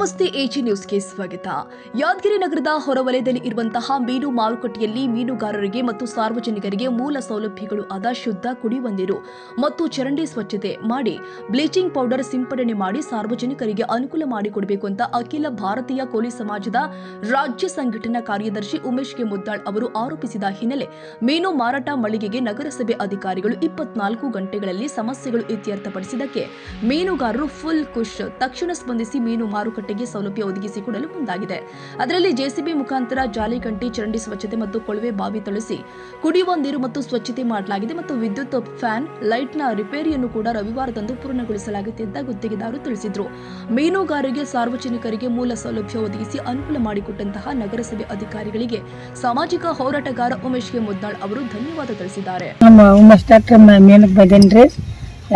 ನಮಸ್ತೆ ಎಜಿ ನ್ಯೂಸ್ಗೆ ಸ್ವಾಗತ. ಯಾದಗಿರಿ ನಗರದ ಹೊರವಲಯದಲ್ಲಿ ಇರುವಂತಹ ಮೀನು ಮಾರುಕಟ್ಟೆಯಲ್ಲಿ ಮೀನುಗಾರರಿಗೆ ಮತ್ತು ಸಾರ್ವಜನಿಕರಿಗೆ ಮೂಲ ಸೌಲಭ್ಯಗಳು ಆದ ಶುದ್ಧ ಕುಡಿಯುವ ನೀರು ಮತ್ತು ಚರಂಡಿ ಸ್ವಚ್ಛತೆ ಮಾಡಿ ಬ್ಲೀಚಿಂಗ್ ಪೌಡರ್ ಸಿಂಪಡಣೆ ಮಾಡಿ ಸಾರ್ವಜನಿಕರಿಗೆ ಅನುಕೂಲ ಮಾಡಿಕೊಡಬೇಕು ಅಂತ ಅಖಿಲ ಭಾರತೀಯ ಕೋಲಿ ಸಮಾಜದ ರಾಜ್ಯ ಸಂಘಟನಾ ಕಾರ್ಯದರ್ಶಿ ಉಮೇಶ್ ಕೆ ಮುದ್ದಾಳ್ ಅವರು ಆರೋಪಿಸಿದ ಹಿನ್ನೆಲೆ ಮೀನು ಮಾರಾಟ ಮಳಿಗೆಗೆ ನಗರಸಭೆ ಅಧಿಕಾರಿಗಳು 24 ಗಂಟೆಗಳಲ್ಲಿ ಸಮಸ್ಯೆಗಳು ಇತ್ಯರ್ಥಪಡಿಸಿದ್ದಕ್ಕೆ ಮೀನುಗಾರರು ಫುಲ್ ಖುಷ್. ತಕ್ಷಣ ಸ್ಪಂದಿಸಿ ಮೀನು ಮಾರುಕಟ್ಟೆಗೆ ಸೌಲಭ್ಯ ಒದಗಿಸಿಕೊಡಲು ಮುಂದಾಗಿದೆ. ಅದರಲ್ಲಿ ಜೆಸಿಬಿ ಮುಖಾಂತರ ಜಾಲಿಗಂಟಿ, ಚರಂಡಿ ಸ್ವಚ್ಛತೆ ಮತ್ತು ಕೊಳವೆ ಬಾವಿ ತೊಳೆಸಿ ಕುಡಿಯುವ ನೀರು ಮತ್ತು ಸ್ವಚ್ಛತೆ ಮಾಡಲಾಗಿದೆ ಮತ್ತು ವಿದ್ಯುತ್ ಫ್ಯಾನ್ ಲೈಟ್ನ ರಿಪೇರಿಯನ್ನು ಕೂಡ ರವಿವಾರದಂದು ಪೂರ್ಣಗೊಳಿಸಲಾಗಿದೆ ಅಂತ ಗುತ್ತಿಗೆದಾರರು ತಿಳಿಸಿದರು. ಮೀನುಗಾರರಿಗೆ ಸಾರ್ವಜನಿಕರಿಗೆ ಮೂಲ ಸೌಲಭ್ಯ ಒದಗಿಸಿ ಅನುಕೂಲ ಮಾಡಿಕೊಟ್ಟಂತಹ ನಗರಸಭೆ ಅಧಿಕಾರಿಗಳಿಗೆ ಸಾಮಾಜಿಕ ಹೋರಾಟಗಾರ ಉಮೇಶ್ ಕೆ ಮುದ್ದಾಳ್ ಅವರು ಧನ್ಯವಾದ ತಿಳಿಸಿದ್ದಾರೆ.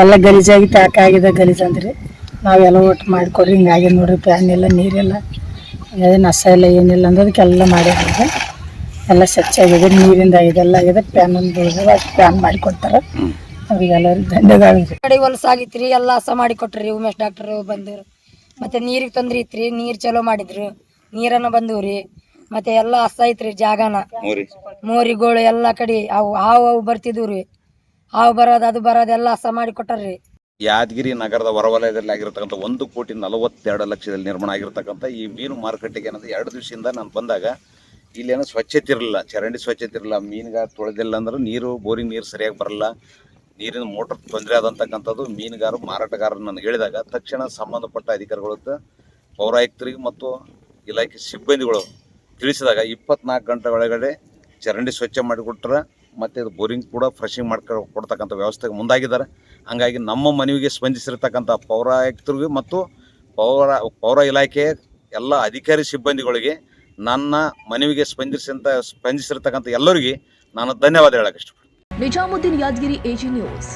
ಎಲ್ಲ ಗಲೀಜಾಗಿ ತಾಕಾಗಿದೆ ಗಲೀಜಂದ್ರಿ ನಾವೆಲ್ಲ ಒಟ್ಟು ಮಾಡಿಕೊಡ್ರಿ. ಹಿಂಗಾಗಿ ನೋಡ್ರಿ ಫ್ಯಾನ್ ಎಲ್ಲ ನೀರೆಲ್ಲ ಏನು ಹಸ ಇಲ್ಲ ಏನಿಲ್ಲ ಅಂದದಕ್ಕೆಲ್ಲ ಮಾಡಿದ್ರೆ ಎಲ್ಲ ಸ್ವಚ್ಛ ಆಗಿದೆ, ನೀರಿಂದ ಇದೆಲ್ಲ ಆಗಿದೆ. ಫ್ಯಾನ್ ಒಂದು ಫ್ಯಾನ್ ಮಾಡಿಕೊಡ್ತಾರೆ. ಅವ್ರಿಗೆಲ್ಲರಿಗೂ ಧನ್ಯವಾದ. ಕಡೆ ಹೊಲಸಾಗಿತ್ರಿ, ಎಲ್ಲ ಹಸ ಮಾಡಿಕೊಟ್ರಿ. ಉಮೇಶ್ ಡಾಕ್ಟರ್ ಬಂದರು. ಮತ್ತು ನೀರಿಗೆ ತೊಂದ್ರೆ ಇತ್ರಿ, ನೀರು ಚಲೋ ಮಾಡಿದ್ರು, ನೀರನ್ನು ಬಂದವ್ರಿ. ಮತ್ತು ಎಲ್ಲ ಹಸ ಐತ್ರಿ, ಜಾಗನ ಮೋರಿಗಳು ಎಲ್ಲ ಕಡೆ ಹಾವು ಬರ್ತಿದ್ವು ರೀ. ಹಾವು ಬರೋದು ಅದು ಬರೋದು ಎಲ್ಲ ಹಸ ಮಾಡಿ ಕೊಟ್ಟಾರ್ರಿ. ಯಾದಗಿರಿ ನಗರದ ಹೊರವಲಯದಲ್ಲಿ ಆಗಿರತಕ್ಕಂಥ 1,42,00,000ದಲ್ಲಿ ನಿರ್ಮಾಣ ಆಗಿರತಕ್ಕಂಥ ಈ ಮೀನು ಮಾರುಕಟ್ಟೆಗೆ ಏನಂದ್ರೆ 2 ದಿವಸದಿಂದ ನಾನು ಬಂದಾಗ ಇಲ್ಲೇನೋ ಸ್ವಚ್ಛತೆ ಇರಲಿಲ್ಲ, ಚರಂಡಿ ಸ್ವಚ್ಛತೆ ಇರಲಿಲ್ಲ, ಮೀನುಗಾರ ತೊಳೆದಿಲ್ಲ ಅಂದ್ರೆ ನೀರು ಬೋರಿಂಗ್ ನೀರು ಸರಿಯಾಗಿ ಬರಲ್ಲ, ನೀರಿನ ಮೋಟರ್ ತೊಂದರೆ ಆದಂತಕ್ಕಂಥದ್ದು ಮೀನುಗಾರ ಮಾರಾಟಗಾರರು ನನಗೆ ಹೇಳಿದಾಗ ತಕ್ಷಣ ಸಂಬಂಧಪಟ್ಟ ಅಧಿಕಾರಿಗಳು ಪೌರಾಯುಕ್ತರಿಗೆ ಮತ್ತು ಇಲಾಖೆ ಸಿಬ್ಬಂದಿಗಳು ತಿಳಿಸಿದಾಗ 24 ಗಂಟೆ ಒಳಗಡೆ ಚರಂಡಿ ಸ್ವಚ್ಛ ಮಾಡಿಕೊಟ್ರೆ ಮತ್ತು ಇದು ಬೋರಿಂಗ್ ಕೂಡ ಫ್ರೆಶಿಂಗ್ ಕೊಡ್ತಕ್ಕಂಥ ವ್ಯವಸ್ಥೆಗೆ ಮುಂದಾಗಿದ್ದಾರೆ. ಹಾಗಾಗಿ ನಮ್ಮ ಮನವಿಗೆ ಸ್ಪಂದಿಸಿರ್ತಕ್ಕಂಥ ಪೌರಾಯುಕ್ತರಿಗೆ ಮತ್ತು ಪೌರ ಇಲಾಖೆ ಎಲ್ಲ ಅಧಿಕಾರಿ ಸಿಬ್ಬಂದಿಗಳಿಗೆ ನನ್ನ ಮನವಿಗೆ ಸ್ಪಂದಿಸಿರ್ತಕ್ಕಂಥ ಎಲ್ಲರಿಗೆ ನಾನು ಧನ್ಯವಾದ ಹೇಳಕ್ಕೆ ಇಷ್ಟಪಡ್ತೀನಿ. Nizamuddin, Yadgiri, A G news.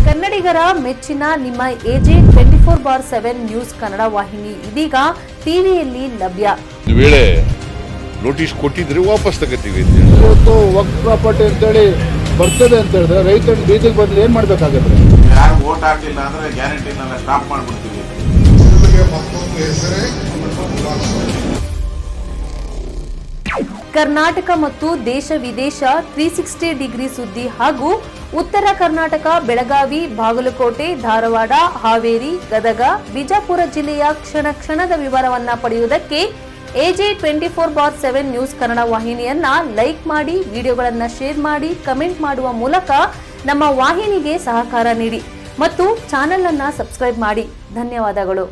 ಕನ್ನಡಿಗರ ಮೆಚ್ಚಿನ ನಿಮ್ಮ ಎಜೆ 24/7 ನ್ಯೂಸ್ ಕನ್ನಡ ವಾಹಿನಿ ಇದೀಗ ಟಿವಿಯಲ್ಲಿ ಲಭ್ಯ. ವೇಳೆ ನೋಟಿಸ್ ಕೊಟ್ಟಿದ್ರೆ ವಾಪಸ್ ತಗೋತೀವಿ. ಇವತ್ತು ವಕ್ಫ್ ಪ್ರಾಪರ್ಟಿ ಅಂತೇಳಿ ಬರ್ತದೆ ಅಂತ ಹೇಳಿದ್ರೆ ರೈತರ ಬೀದಿಗೆ ಬದಲು ಏನ್ ಮಾಡ್ಬೇಕಾಗತ್ತೆ? ಯಾರು ವೋಟ್ ಹಾಕಲಿಲ್ಲ ಅಂದ್ರೆ ಗ್ಯಾರಂಟಿನೆಲ್ಲ ಸ್ಟಾಪ್ ಮಾಡ್ಬಿಡ್ತೀವಿ. ಕರ್ನಾಟಕ ಮತ್ತು ದೇಶ ವಿದೇಶ 360 ಡಿಗ್ರಿ ಸುದ್ದಿ ಹಾಗೂ ಉತ್ತರ ಕರ್ನಾಟಕ, ಬೆಳಗಾವಿ, ಬಾಗಲಕೋಟೆ, ಧಾರವಾಡ, ಹಾವೇರಿ, ಗದಗ, ಬಿಜಾಪುರ ಜಿಲ್ಲೆಯ ಕ್ಷಣ ಕ್ಷಣದ ವಿವರವನ್ನ ಪಡೆಯುವುದಕ್ಕೆ ಎಜೆ 24/7 ನ್ಯೂಸ್ ಕನ್ನಡ ವಾಹಿನಿಯನ್ನ ಲೈಕ್ ಮಾಡಿ, ವಿಡಿಯೋಗಳನ್ನ ಶೇರ್ ಮಾಡಿ, ಕಮೆಂಟ್ ಮಾಡುವ ಮೂಲಕ ನಮ್ಮ ವಾಹಿನಿಗೆ ಸಹಕಾರ ನೀಡಿ ಮತ್ತು ಚಾನೆಲ್ ಅನ್ನ ಸಬ್ಸ್ಕ್ರೈಬ್ ಮಾಡಿ. ಧನ್ಯವಾದಗಳು.